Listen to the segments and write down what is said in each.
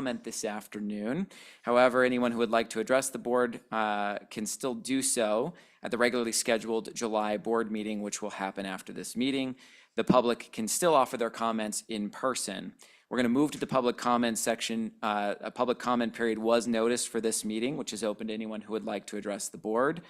comment this afternoon. However, anyone who would like to address the board can still do so at the regularly scheduled July board meeting, which will happen after this meeting. The public can still offer their comments in person. We're going to move to the public comment section. A public comment period was noticed for this meeting, which is open to anyone who would like to address the board.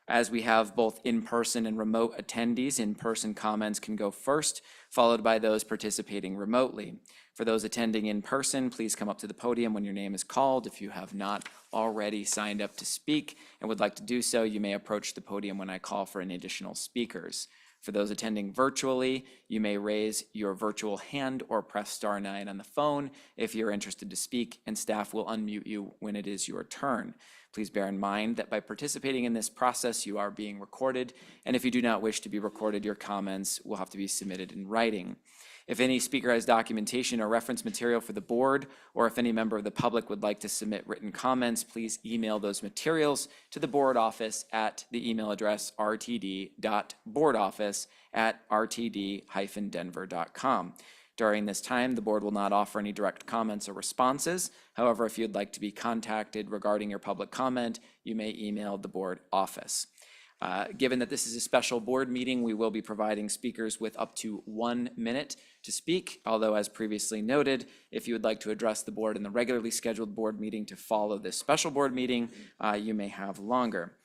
As we have both in-person and remote attendees, in-person comments can go first, followed by those participating remotely. For those attending in person, please come up to the podium when your name is called. If you have not already signed up to speak and would like to do so, you may approach the podium when I call for any additional speakers. For those attending virtually, you may raise your virtual hand or press *9 on the phone if you're interested to speak, and staff will unmute you when it is your turn. Please bear in mind that by participating in this process, you are being recorded, and if you do not wish to be recorded, your comments will have to be submitted in writing. If any speaker has documentation or reference material for the board, or if any member of the public would like to submit written comments, please email those materials to the board office at the email address rtd.boardoffice@rtd-denver.com. During this time, the board will not offer any direct comments or responses. However, if you'd like to be contacted regarding your public comment, you may email the board office. Given that this is a special board meeting, we will be providing speakers with up to 1 minute to speak, although as previously noted, if you would like to address the board in the regularly scheduled board meeting to follow this special board meeting, you may have longer.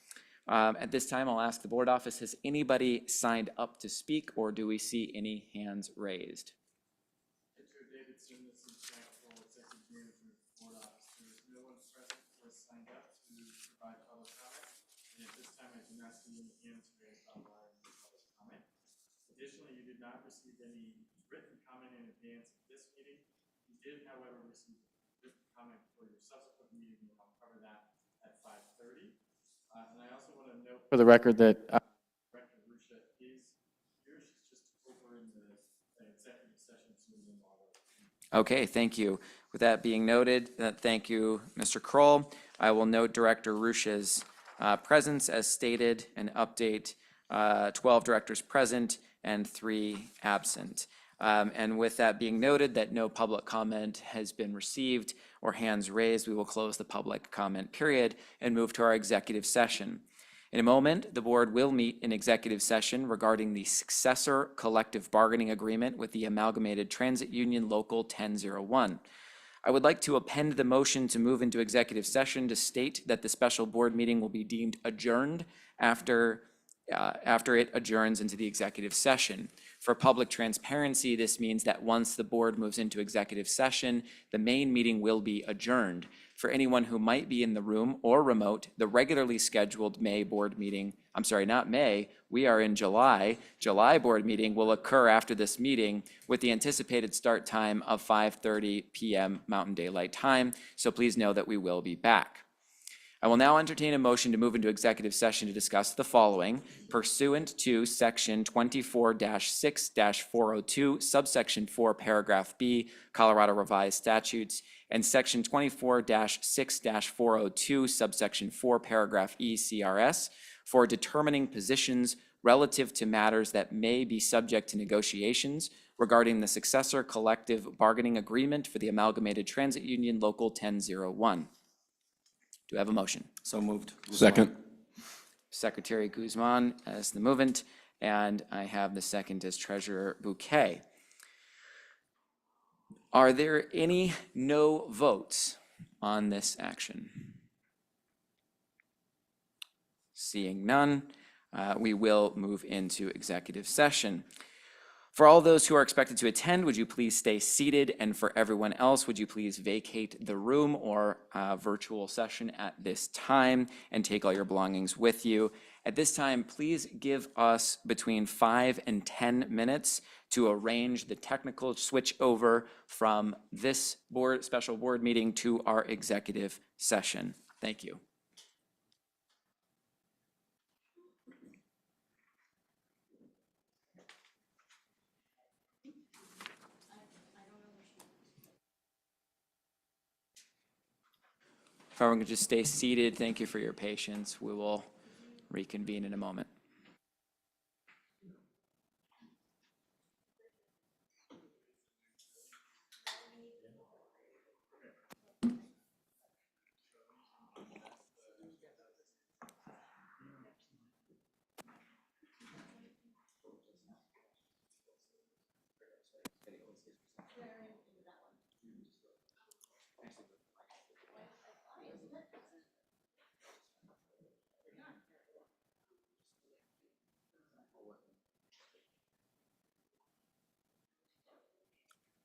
At this time, I'll ask the board office, has anybody signed up to speak, or do we see any hands raised? Additionally, you did not receive any written comment in advance of this meeting. You did, however, receive written comment for your subsequent meeting, and I'll cover that at 5:30. And I also want to note for the record that Director Ruscha is here. She's just over in the executive session Zoom model. Okay, thank you. With that being noted, thank you, Mr. Kroll. I will note Director Ruscha's presence as stated and update 12 directors present and 3 absent. And with that being noted that no public comment has been received or hands raised, we will close the public comment period and move to our executive session. In a moment, the board will meet in executive session regarding the successor collective bargaining agreement with the Amalgamated Transit Union Local 1001. I would like to append the motion to move into executive session to state that the special board meeting will be deemed adjourned after it adjourns into the executive session. For public transparency, this means that once the board moves into executive session, the main meeting will be adjourned. For anyone who might be in the room or remote, the regularly scheduled May board meeting, I'm sorry, not May, we are in July. July board meeting will occur after this meeting with the anticipated start time of 5:30 p.m. Mountain Daylight Time, so please know that we will be back. I will now entertain a motion to move into executive session to discuss the following pursuant to section 24-6-402, subsection 4, paragraph B, Colorado Revised Statutes, and section 24-6-402, subsection 4, paragraph E, CRS, for determining positions relative to matters that may be subject to negotiations regarding the successor collective bargaining agreement for the Amalgamated Transit Union Local 1001. Do I have a motion? So moved. Second. Secretary Guzman as the movant, and I have the second as Treasurer Bouquet. Are there any no votes on this action? Seeing none, we will move into executive session. For all those who are expected to attend, would you please stay seated? And for everyone else, would you please vacate the room or virtual session at this time and take all your belongings with you? At this time, please give us between 5 and 10 minutes to arrange the technical switch over from this special board meeting to our executive session. Thank you. If everyone could just stay seated, thank you for your patience. We will reconvene in a moment. Very